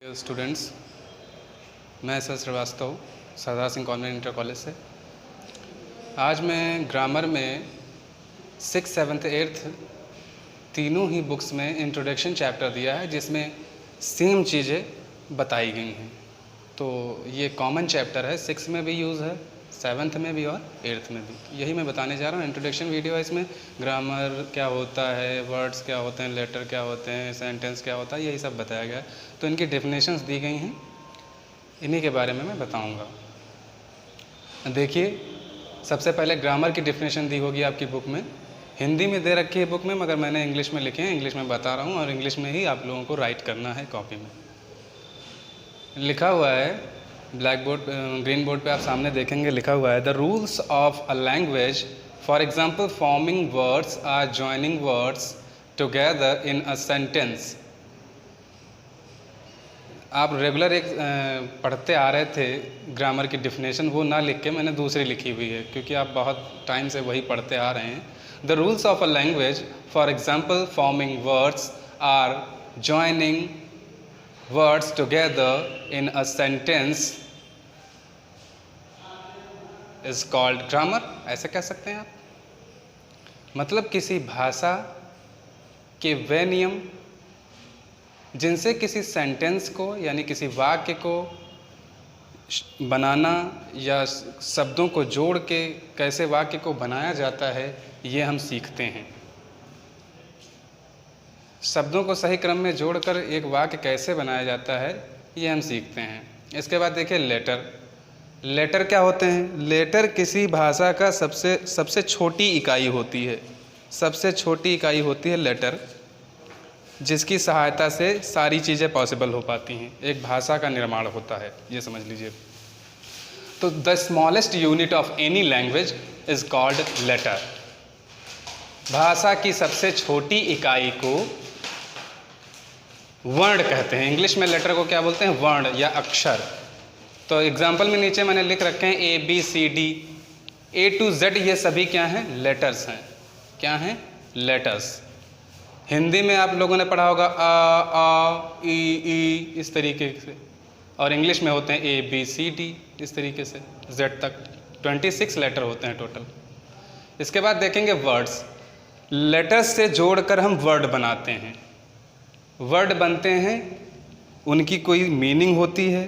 Students, मैं S Srivastava Sardar Singh convent inter college से। आज मैं ग्रामर में 6th, 7th, 8th तीनों ही बुक्स में इंट्रोडक्शन चैप्टर दिया है जिसमें सेम चीज़ें बताई गई हैं। तो ये कॉमन चैप्टर है, 6th में भी यूज़ है, 7th में भी और 8th में भी। यही मैं बताने जा रहा हूँ। इंट्रोडक्शन वीडियो है, इसमें ग्रामर क्या होता है, वर्ड्स क्या होते हैं, लेटर क्या होते हैं, सेंटेंस क्या होता है, यही सब बताया गया है। तो इनकी डेफिनेशंस दी गई हैं, इन्हीं के बारे में मैं बताऊंगा। देखिए, सबसे पहले ग्रामर की डेफिनेशन दी होगी आपकी बुक में, हिंदी में दे रखी है बुक में, मगर मैंने इंग्लिश में लिखे हैं, इंग्लिश में बता रहा हूँ और इंग्लिश में ही आप लोगों को राइट करना है कॉपी में। लिखा हुआ है ब्लैक बोर्ड, ग्रीन बोर्ड पे आप सामने देखेंगे, लिखा हुआ है the rules of a language, for example forming words or joining words together in a sentence. आप रेगुलर एक पढ़ते आ रहे थे ग्रामर की डेफिनेशन, वो ना लिख के मैंने दूसरी लिखी हुई है क्योंकि आप बहुत टाइम से वही पढ़ते आ रहे हैं। The rules of a language, for example forming words or joining words together in a sentence is called grammar. ऐसे कह सकते हैं आप। मतलब किसी भाषा के वे नियम जिनसे किसी सेंटेंस को यानी किसी वाक्य को बनाना या शब्दों को जोड़ के कैसे वाक्य को बनाया जाता है, ये हम सीखते हैं। शब्दों को सही क्रम में जोड़कर एक वाक्य कैसे बनाया जाता है, ये हम सीखते हैं। इसके बाद देखिए लेटर। लेटर क्या होते हैं? लेटर किसी भाषा का सबसे छोटी इकाई होती है। सबसे छोटी इकाई होती है लेटर, जिसकी सहायता से सारी चीज़ें पॉसिबल हो पाती हैं, एक भाषा का निर्माण होता है, ये समझ लीजिए। तो the smallest unit of any language is called letter. भाषा की सबसे छोटी इकाई को वर्ण कहते हैं। इंग्लिश में लेटर को क्या बोलते हैं? वर्ण या अक्षर। तो एग्जाम्पल में नीचे मैंने लिख रखे हैं ABCD, A to Z, ये सभी क्या हैं? लेटर्स हैं। क्या हैं? लेटर्स। हिंदी में आप लोगों ने पढ़ा होगा आ ई इस तरीके से, और इंग्लिश में होते हैं ABCD इस तरीके से Z तक। 26 लेटर होते हैं टोटल। इसके बाद देखेंगे वर्ड्स। लेटर्स से जोड़कर हम वर्ड बनाते हैं। वर्ड बनते हैं, उनकी कोई मीनिंग होती है,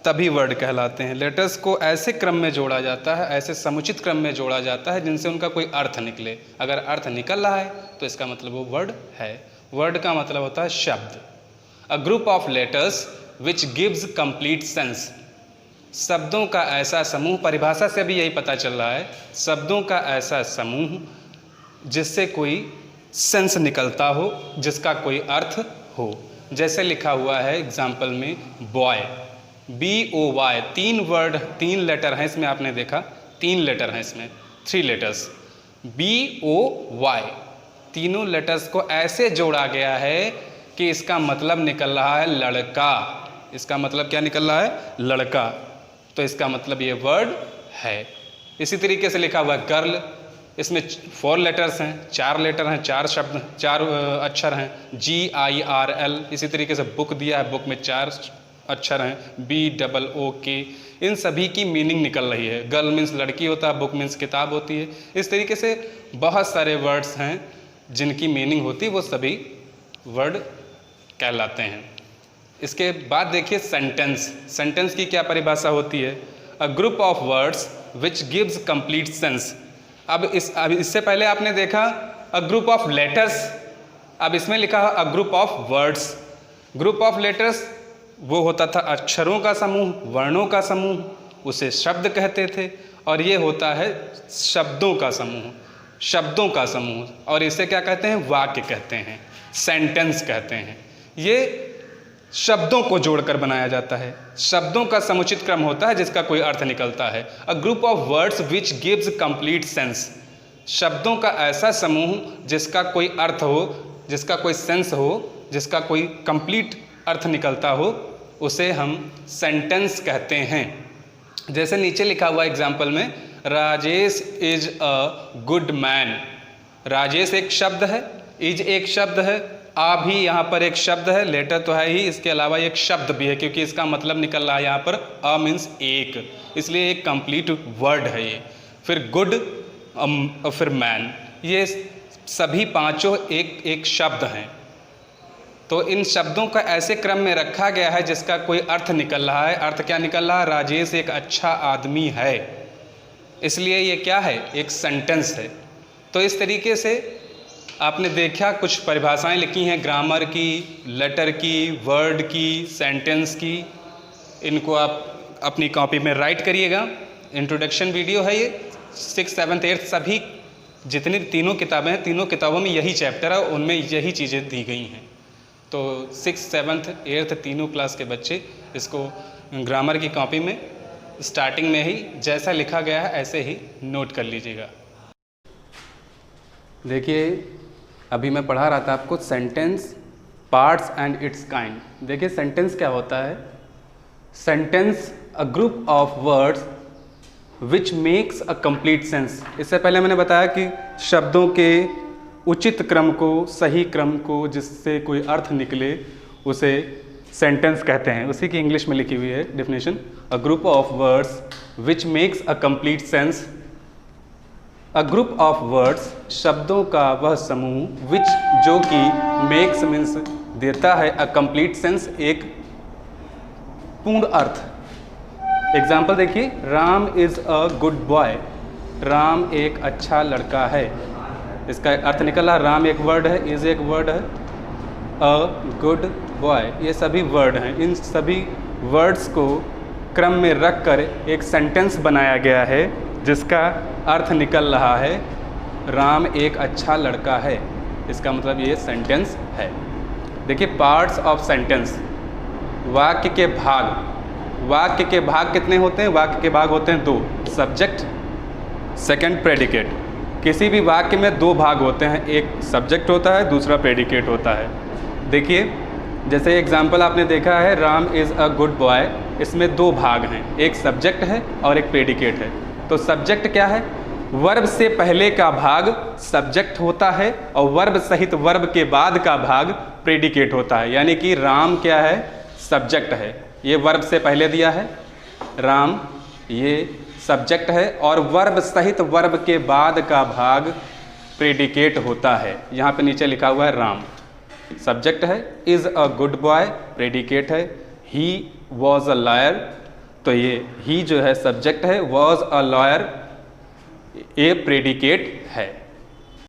तभी वर्ड कहलाते हैं। लेटर्स को ऐसे क्रम में जोड़ा जाता है, ऐसे समुचित क्रम में जोड़ा जाता है जिनसे उनका कोई अर्थ निकले। अगर अर्थ निकल रहा है तो इसका मतलब वो वर्ड है। वर्ड का मतलब होता है शब्द। A group of letters which gives complete sense. शब्दों का ऐसा समूह, परिभाषा से भी यही पता चल रहा है, शब्दों का ऐसा समूह जिससे कोई सेंस निकलता हो, जिसका कोई अर्थ हो। जैसे लिखा हुआ है एग्जाम्पल में बॉय, BOY, 3 लेटर हैं इसमें, आपने देखा 3 लेटर हैं इसमें, 3 लेटर्स, BOY। तीनों लेटर्स को ऐसे जोड़ा गया है कि इसका मतलब निकल रहा है लड़का। इसका मतलब क्या निकल रहा है? लड़का। तो इसका मतलब ये वर्ड है। इसी तरीके से लिखा हुआ है गर्ल, इसमें 4 लेटर्स हैं, 4 लेटर हैं, 4 शब्द, 4 अक्षर हैं, GIRL। इसी तरीके से बुक दिया है, बुक में 4 अक्षर हैं, BOOK। इन सभी की मीनिंग निकल रही है। गर्ल मीन्स लड़की होता है, बुक मीन्स किताब होती है। इस तरीके से बहुत सारे वर्ड्स हैं जिनकी मीनिंग होती है, वो सभी वर्ड कहलाते हैं। इसके बाद देखिए सेंटेंस। सेंटेंस की क्या परिभाषा होती है? A group of words which gives complete sense. अब इससे पहले आपने देखा अ ग्रुप ऑफ लेटर्स, अब इसमें लिखा है a group of words. Group of letters वो होता था अक्षरों का समूह, वर्णों का समूह, उसे शब्द कहते थे। और ये होता है शब्दों का समूह, शब्दों का समूह, और इसे क्या कहते हैं? वाक्य कहते हैं, सेंटेंस कहते हैं। ये शब्दों को जोड़कर बनाया जाता है। शब्दों का समुचित क्रम होता है जिसका कोई अर्थ निकलता है। A group of words which gives complete sense. शब्दों का ऐसा समूह जिसका कोई अर्थ हो, जिसका कोई सेंस हो, जिसका कोई कंप्लीट अर्थ निकलता हो, उसे हम सेंटेंस कहते हैं। जैसे नीचे लिखा हुआ एग्जाम्पल में, Rajesh is a good man. Rajesh एक शब्द है, इज एक शब्द है, आ भी यहाँ पर एक शब्द है, लेटर तो है ही, इसके अलावा एक शब्द भी है क्योंकि इसका मतलब निकल रहा है यहाँ पर अ मीन्स एक, इसलिए एक कंप्लीट वर्ड है ये। फिर गुड, फिर मैन, ये सभी पांचों एक एक शब्द हैं। तो इन शब्दों का ऐसे क्रम में रखा गया है जिसका कोई अर्थ निकल रहा है। अर्थ क्या निकल रहा है? राजेश एक अच्छा आदमी है, इसलिए ये क्या है? एक सेंटेंस है। तो इस तरीके से आपने देखा कुछ परिभाषाएं लिखी हैं ग्रामर की, लेटर की, वर्ड की, सेंटेंस की। इनको आप अपनी कॉपी में राइट करिएगा। इंट्रोडक्शन वीडियो है ये। 6th, 7th, 8th सभी जितनी तीनों किताबें हैं, तीनों किताबों में यही चैप्टर है, उनमें यही चीज़ें दी गई हैं। तो 6th, 7th, 8th तीनों क्लास के बच्चे इसको ग्रामर की कॉपी में स्टार्टिंग में ही जैसा लिखा गया है ऐसे ही नोट कर लीजिएगा। देखिए अभी मैं पढ़ा रहा था आपको sentence parts and it's kind. देखिए सेंटेंस क्या होता है? Sentence a group of words which makes a complete sense. इससे पहले मैंने बताया कि शब्दों के उचित क्रम को, सही क्रम को, जिससे कोई अर्थ निकले उसे सेंटेंस कहते हैं। उसी की इंग्लिश में लिखी हुई है definition, a group of words which makes a complete sense. A group of words शब्दों का वह समूह, विच जो कि मेक्स मीन्स देता है, अ कंप्लीट सेंस एक पूर्ण अर्थ। एग्जाम्पल देखिए, Ram is a good boy. Ram एक अच्छा लड़का है, इसका अर्थ निकला राम एक वर्ड है, इज़ एक वर्ड है, अ गुड बॉय ये सभी वर्ड हैं। इन सभी वर्ड्स को क्रम में रख कर एक सेंटेंस बनाया गया है जिसका अर्थ निकल रहा है राम एक अच्छा लड़का है। इसका मतलब ये सेंटेंस है। देखिए पार्ट्स ऑफ सेंटेंस, वाक्य के भाग। वाक्य के भाग कितने होते हैं? वाक्य के भाग होते हैं दो, सब्जेक्ट, सेकंड प्रेडिकेट। किसी भी वाक्य में दो भाग होते हैं, एक सब्जेक्ट होता है, दूसरा प्रेडिकेट होता है। देखिए जैसे एग्जाम्पल आपने देखा है Ram is a good boy, इसमें दो भाग हैं, एक सब्जेक्ट है और एक प्रेडिकेट है। तो सब्जेक्ट क्या है? वर्ब से पहले का भाग सब्जेक्ट होता है और वर्ब सहित वर्ब के बाद का भाग प्रेडिकेट होता है। यानी कि राम क्या है? सब्जेक्ट है, ये वर्ब से पहले दिया है राम, ये सब्जेक्ट है, और वर्ब सहित वर्ब के बाद का भाग प्रेडिकेट होता है। यहाँ पे नीचे लिखा हुआ है राम सब्जेक्ट है, is a good boy predicate है, ही वॉज अ लॉयर, तो ये ही जो है सब्जेक्ट है, वॉज अ लॉयर ये प्रेडिकेट है।